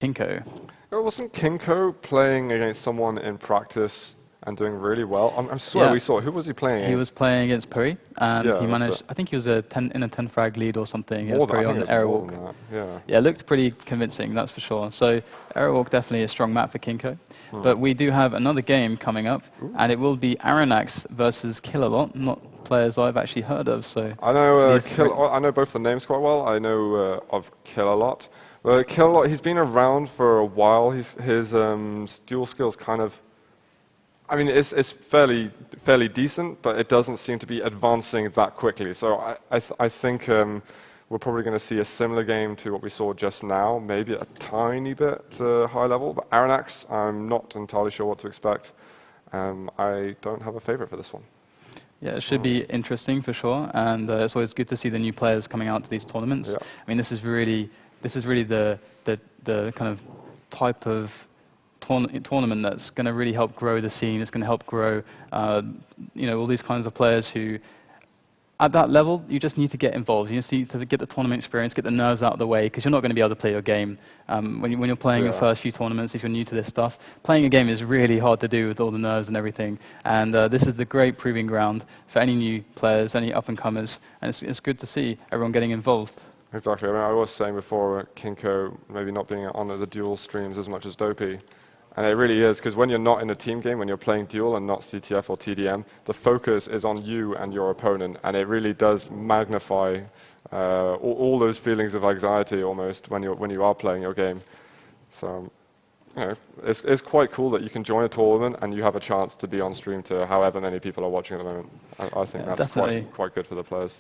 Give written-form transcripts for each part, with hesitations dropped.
Kinko. Wasn't Kinko playing against someone in practice and doing really well? I swear we saw it. Who was he playing against? He was playing against Puri, and Yeah, he that's managed, I think he was in a 10 frag lead or something More against than, I Puri think on it was more than Airwalk. that. Yeah. Yeah, it looked pretty convincing, that's for sure. So Airwalk definitely a strong map for Kinko. But we do have another game coming up, and it will be arronax versus KillaloT, not players I've actually heard of. So I know I know both the names quite well. I know of KillaloT. KillaloT, he's been around for a while. His dual skills kind of, I mean, it's fairly decent, but it doesn't seem to be advancing that quickly. So I think we're probably going to see a similar game to what we saw just now, maybe a tiny bit high level. But arronax, I'm not entirely sure what to expect. I don't have a favorite for this one. Yeah, it should be interesting for sure, and it's always good to see the new players coming out to these tournaments. Yeah. I mean, this is really the kind of type of tournament that's going to really help grow the scene. It's going to help grow, all these kinds of players who, at that level, you just need to get involved. You just need to get the tournament experience, get the nerves out of the way, because you're not going to be able to play your game. When you're playing your first few tournaments, if you're new to this stuff, playing a game is really hard to do with all the nerves and everything. And this is the great proving ground for any new players, any up-and-comers, and it's good to see everyone getting involved. Exactly. I mean, I was saying before, Kinko maybe not being on the dual streams as much as Dopey. And it really is, because when you're not in a team game, when you're playing duel and not CTF or TDM, the focus is on you and your opponent, and it really does magnify all those feelings of anxiety almost when you are playing your game. So, it's quite cool that you can join a tournament and you have a chance to be on stream to however many people are watching at the moment. I think that's quite good for the players.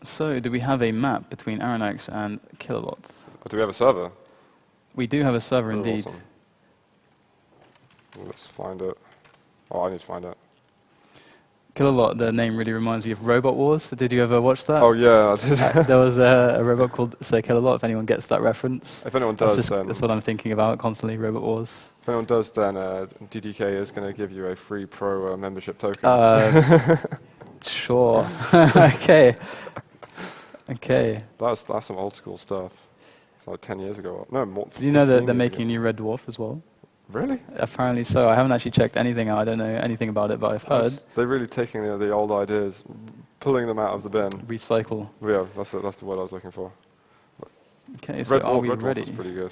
So, do we have a map between arronax and KillaloT? Do we have a server? We do have a server indeed. Awesome. Let's find it. Oh, I need to find it. KillaloT, the name really reminds me of Robot Wars. Did you ever watch that? Oh, yeah, I did. There was a robot called KillaloT, if anyone gets that reference. If anyone does, that's what I'm thinking about constantly, Robot Wars. If anyone does, then DDK is going to give you a free pro membership token. Sure. Okay. Okay. That's some old school stuff. It's like 10 years ago. No, more. Do you know that they're making a new Red Dwarf as well? Really? Apparently so. I haven't actually checked anything out. I don't know anything about it, but I've heard. They're really taking the old ideas, pulling them out of the bin. Recycle. Yeah, that's the word I was looking for. Okay, so are we ready? Red Dwarf is pretty good.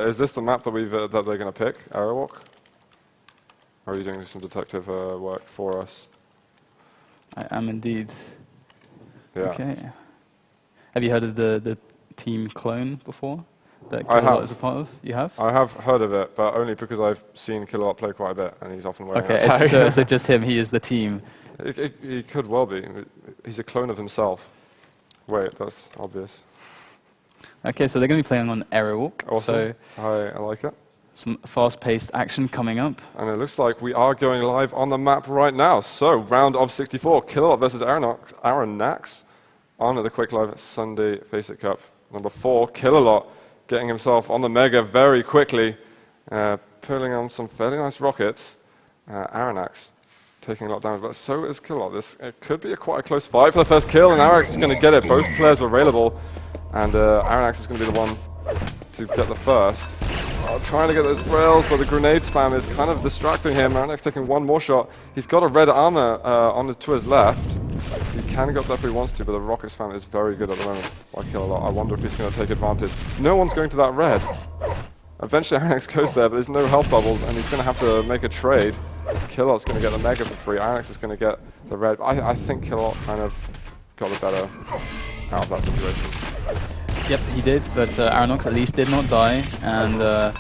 Is this the map that they're going to pick, Airwalk? Or are you doing some detective work for us? I am indeed. Yeah. Okay. Have you heard of the team Clone before? That I have. Is a part of? You have? I have heard of it, but only because I've seen KillaloT play quite a bit, and he's often wearing okay, that tag. so just him, he is the team. He could well be. He's a clone of himself. Wait, that's obvious. Okay, so they're going to be playing on Airwalk. Awesome. So I like it. some fast-paced action coming up. And it looks like we are going live on the map right now. So, round of 64, KillaloT versus arronax on the Quake Live Sunday FACEIT Cup. Number 4, KillaloT getting himself on the Mega very quickly, pulling on some fairly nice rockets. arronax taking a lot of damage, but so is KillaloT. It could be quite a close fight for the first kill, and arronax is going to get it. Both players were available, and arronax is going to be the one to get the first. Trying to get those rails, but the grenade spam is kind of distracting him. arronax taking one more shot. He's got a red armor to his left. He can go up there if he wants to, but the rocket spam is very good at the moment by KillaloT. I wonder if he's going to take advantage. No one's going to that red. Eventually arronax goes there, but there's no health bubbles, and he's going to have to make a trade. KillaloT's going to get the Mega for free. arronax is going to get the red. I think KillaloT kind of got the better out of that situation. Yep, he did, but arronax at least did not die, and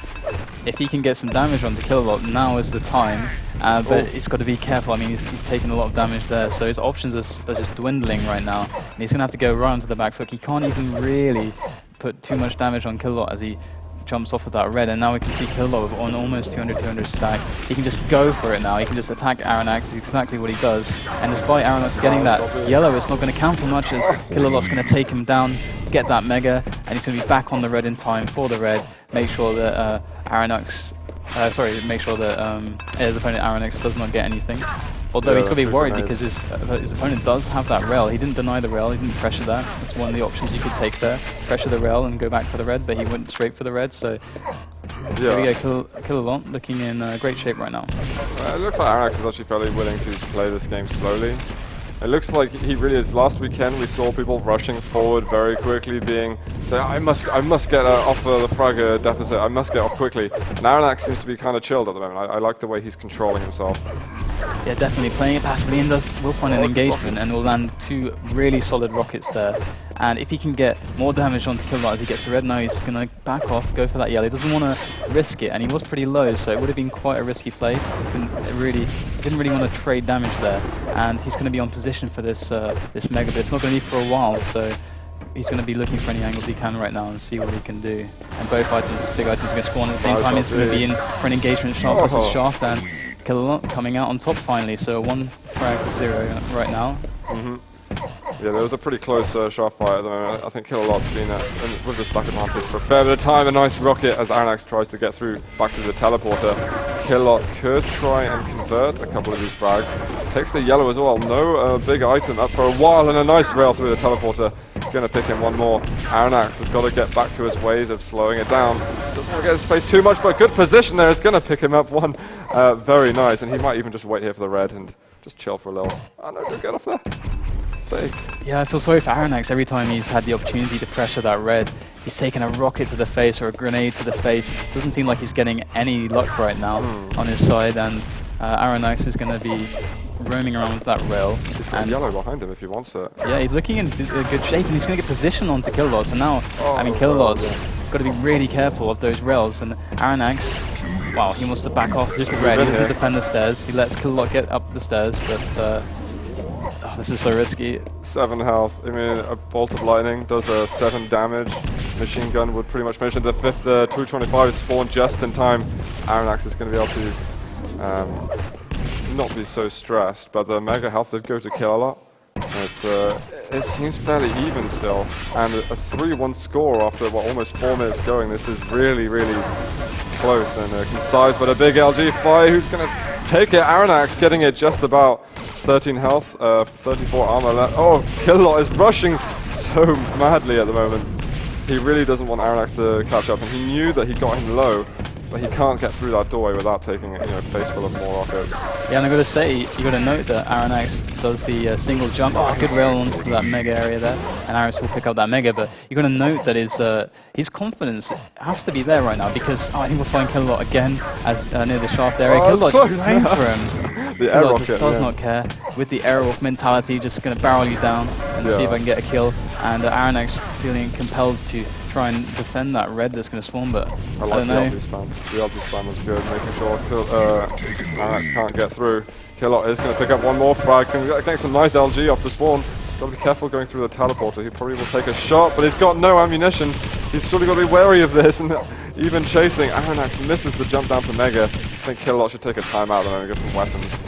if he can get some damage onto KillaloT, now is the time. But he's got to be careful. I mean, he's taking a lot of damage there, so his options are just dwindling right now. And he's going to have to go right onto the back foot. He can't even really put too much damage on KillaloT as he jumps off of that red, and now we can see KillaloT on almost 200 stack. He can just go for it now. He can just attack arronax. It's exactly what he does. And despite arronax getting that yellow, it's not going to count for much, as KillaloT's going to take him down, get that Mega, and he's going to be back on the red in time for the red. Make sure that make sure that his opponent arronax does not get anything. Although he's got to be worried grenades. because his opponent does have that rail. He didn't deny the rail, he didn't pressure that. That's one of the options you could take there. Pressure the rail and go back for the red, but he went straight for the red, so here we go, KillaloT looking in great shape right now. It looks like arronax is actually fairly willing to play this game slowly. It looks like he really is. Last weekend we saw people rushing forward very quickly, saying, I must get off the frag deficit, I must get off quickly. And arronax seems to be kind of chilled at the moment. I like the way he's controlling himself. Yeah, definitely playing it passively and will find an engagement and will land 2 really solid rockets there. And if he can get more damage onto KillaloT as he gets the red, now he's going to back off, go for that yellow. He doesn't want to risk it, and he was pretty low, so it would have been quite a risky play. Didn't really want to trade damage there, and he's going to be on position for this this mega, but it's not going to be for a while, so he's going to be looking for any angles he can right now and see what he can do. And both items, big items, are going to spawn at the same time. He's going to be in for an engagement shaft versus shaft, and KillaloT coming out on top finally, so 1 frag to 0 right now. Yeah, there was a pretty close shaft fight at the moment. I think KillaloT's been with the stack advantage for a fair bit of time. A nice rocket as arronax tries to get through back to the teleporter. KillaloT could try and convert a couple of these frags. Takes the yellow as well. No big item up for a while, and a nice rail through the teleporter. Going to pick him one more. arronax has got to get back to his ways of slowing it down. Doesn't want to get his face too much, but good position there. Is going to pick him up one. Very nice, and he might even just wait here for the red and just chill for a little. Oh no, don't get off there. Stay. Yeah, I feel sorry for arronax. Every time he's had the opportunity to pressure that red, he's taken a rocket to the face or a grenade to the face. Doesn't seem like he's getting any luck right now on his side, and arronax is going to be roaming around with that rail. He's got yellow behind him if he wants it. Yeah, he's looking in good shape, and he's going to get position onto KillaloT. So now, I mean, KillaloT's got to be really careful of those rails, and arronax, wow, he wants to back off with the red. He doesn't defend the stairs. He lets KillaloT get up the stairs, but this is so risky. 7 health. I mean, a bolt of lightning does 7 damage. Machine gun would pretty much finish it. The 225 spawned just in time. arronax is going to be able to not be so stressed, but the mega health did go to KillaloT. It seems fairly even still, and a 3-1 score after almost 4 minutes going. This is really, really close and concise, but a big LG fire who's going to take it. arronax getting it just about 13 health, 34 armor left. Oh, KillaloT is rushing so madly at the moment. He really doesn't want arronax to catch up, and he knew that he got him low, but he can't get through that doorway without taking a face full of more rockets. Yeah, and I've got to say, you got to note that arronax does the single jump. Oh, good rail onto that mega area there, and arronax will pick up that mega, but you got to note that his confidence has to be there right now, because I think we'll find KillaloT again as near the shaft area. KillaloT just going for him. The air rocket does not care. With the airwalk mentality, just going to barrel you down and see if I can get a kill. And arronax feeling compelled to try and defend that red that's going to spawn, but I don't know. The LG spam was good, making sure arronax can't get through. KillaloT is going to pick up one more frag, getting some nice LG off the spawn. Got to be careful going through the teleporter. He probably will take a shot, but he's got no ammunition. He's surely got to be wary of this, and even chasing. arronax misses the jump down for mega. I think KillaloT should take a timeout and get some weapons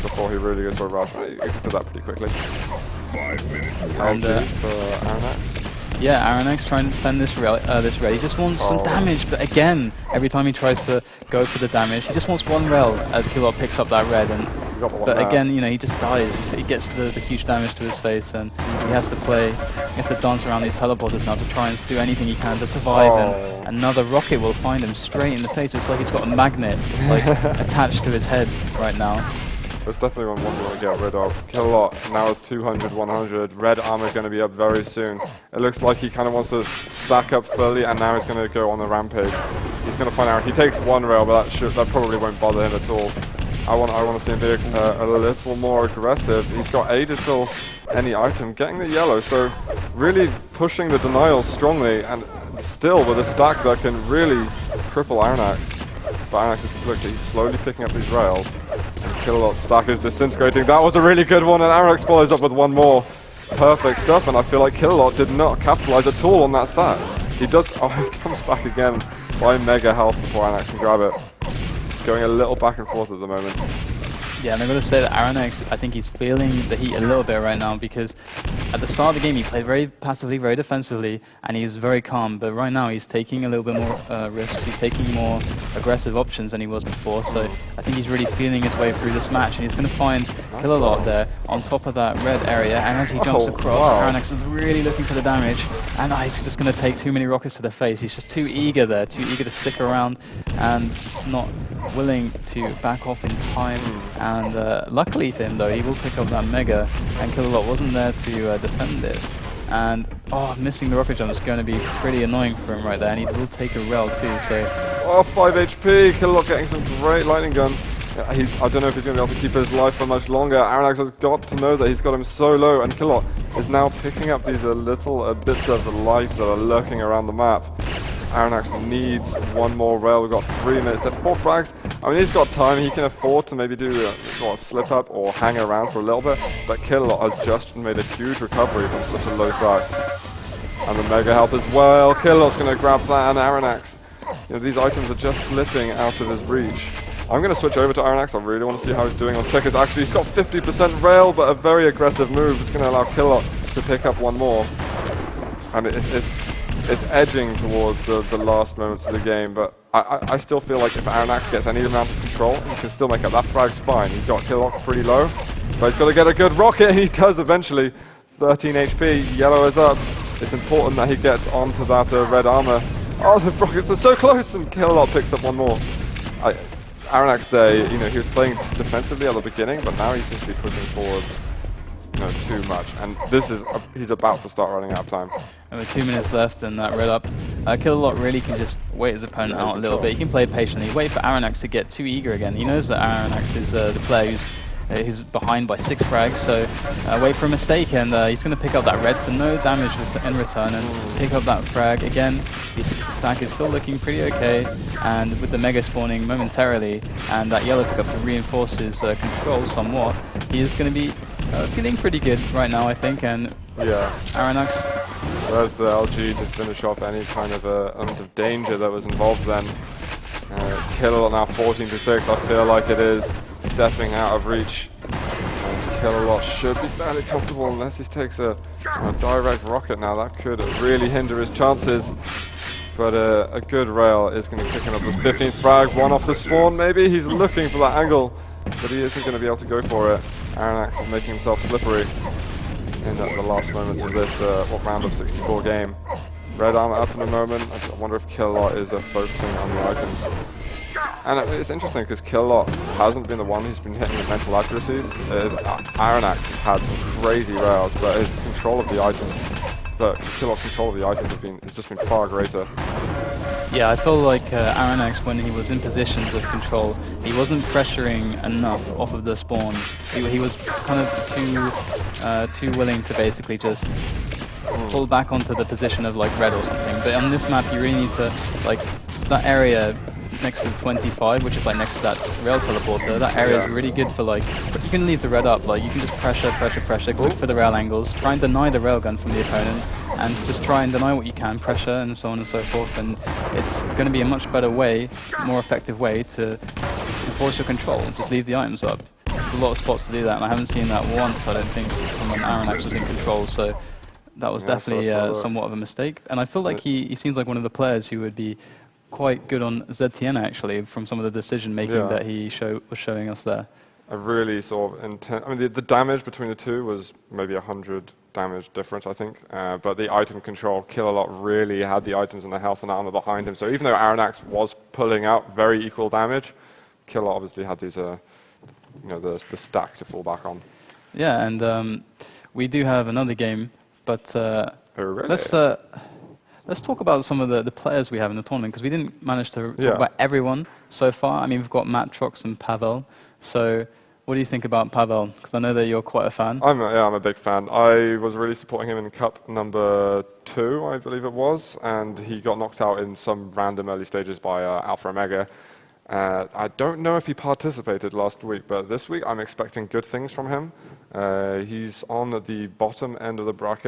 before he really goes for a rush. He did that pretty quickly. 5 minutes. LG for arronax. Yeah, arronax trying to defend this rail. He just wants some damage, but again, every time he tries to go for the damage, he just wants one rail as KillaloT picks up that red. And but again, he just dies. He gets the huge damage to his face, and he has to dance around these teleporters now to try and do anything he can to survive. And another rocket will find him straight in the face. It's like he's got a magnet attached to his head right now. There's definitely one we want to get rid of. KillaloT now is 200, 100. Red armor is going to be up very soon. It looks like he kind of wants to stack up fully, and now he's going to go on the rampage. He's going to find out. He takes one rail, but that probably won't bother him at all. I want to see him be a little more aggressive. He's got 8 until any item, getting the yellow, so really pushing the denial strongly, and still with a stack that can really cripple arronax. But arronax he's slowly picking up these rails. And KillaloT's stack is disintegrating. That was a really good one, and arronax follows up with one more. Perfect stuff, and I feel like KillaloT did not capitalize at all on that stack. He does. Oh, he comes back again by mega health before arronax can grab it. Going a little back and forth at the moment. Yeah, and I'm going to say that arronax, I think he's feeling the heat a little bit right now, because at the start of the game, he played very passively, very defensively, and he was very calm. But right now, he's taking a little bit more risks. He's taking more aggressive options than he was before. So I think he's really feeling his way through this match, and he's going to find KillaloT there on top of that red area. And as he jumps across, arronax is really looking for the damage, and he's just going to take too many rockets to the face. He's just too eager there, too eager to stick around, and not willing to back off in time. And luckily for him, though, he will pick up that Mega, and KillaloT wasn't there to defend it. And missing the rocket jump is going to be pretty annoying for him right there, and he will take a rail too. So 5 HP, KillaloT getting some great lightning gun. I don't know if he's going to be able to keep his life for much longer. arronax has got to know that he's got him so low, and KillaloT is now picking up these little bits of life that are lurking around the map. arronax needs one more rail. We've got 3 minutes. There are 4 frags. I mean, he's got time. He can afford to maybe do a slip up or hang around for a little bit. But KillaloT has just made a huge recovery from such a low frag. And the Mega Health as well. KillaloT's going to grab that, and arronax. You know, these items are just slipping out of his reach. I'm going to switch over to arronax. I really want to see how he's doing on checkers. Actually, he's got 50% rail, but a very aggressive move. It's going to allow KillaloT to pick up one more. And it's edging towards the last moments of the game, but I still feel like if arronax gets any amount of control, he can still make up. That frag's fine. He's got KillaloT pretty low, but he's got to get a good rocket, and he does eventually. 13 HP, yellow is up. It's important that he gets onto that red armor. Oh, the rockets are so close, and KillaloT picks up one more. arronax there, you know, he was playing defensively at the beginning, but now he seems to be pushing forward, you know, too much. And this is he's about to start running out of time. And with 2 minutes left and that red up, KillaloT really can just wait his opponent out a little bit. He can play patiently, wait for arronax to get too eager again. He knows that arronax is the player who's behind by 6 frags, so wait for a mistake, and he's going to pick up that red for no damage in return and pick up that frag. Again, his stack is still looking pretty okay, and with the Mega spawning momentarily and that yellow pickup to reinforce his control somewhat, he is going to be feeling pretty good right now, I think. And arronax. There's the LG to finish off any kind of element of danger that was involved then. KillaloT now 14-6, I feel like it is stepping out of reach. And KillaloT should be fairly comfortable unless he takes a direct rocket now. That could really hinder his chances. But a good rail is going to kick him up this 15th frag, one off the spawn maybe. He's looking for that angle, but he isn't going to be able to go for it. arronax is making himself slippery in the last moments of this round of 64 game. Red armor up in a moment. I wonder if KillaloT is focusing on the items. And it's interesting because KillaloT hasn't been the one who's been hitting the mental accuracies. arronax has had some crazy rails, but his control of the items, KillaloT's control of the items has just been far greater. Yeah, I feel like arronax, when he was in positions of control, he wasn't pressuring enough off of the spawn. He was kind of too willing to basically just pull back onto the position of like red or something. But on this map, you really need to, like, that area next to the 25, which is like next to that rail teleporter, that area is really good for, like, but you can leave the red up, like you can just pressure, look for the rail angles, try and deny the railgun from the opponent, and just try and deny what you can, pressure and so on and so forth, and it's going to be a much better way, more effective way to enforce your control. Just leave the items up. There's a lot of spots to do that, and I haven't seen that once, I don't think, from when arronax was in control, so that was definitely somewhat of a mistake. And I feel like he seems like one of the players who would be quite good on ZTN, actually, from some of the decision making that he was showing us there. A really sort of intense. I mean, the damage between the two was maybe 100 damage difference, I think. But the item control, KillaloT really had the items and the health and armor behind him. So even though arronax was pulling out very equal damage, KillaloT obviously had these, you know, the stack to fall back on. Yeah, and we do have another game, but let's talk about some of the players we have in the tournament, because we didn't manage to talk about everyone so far. I mean, we've got Matrox and Pavel. So what do you think about Pavel? Because I know that you're quite a fan. I'm a big fan. I was really supporting him in Cup number 2, I believe it was, and he got knocked out in some random early stages by Alpha Omega. I don't know if he participated last week, but this week I'm expecting good things from him. He's on the bottom end of the bracket.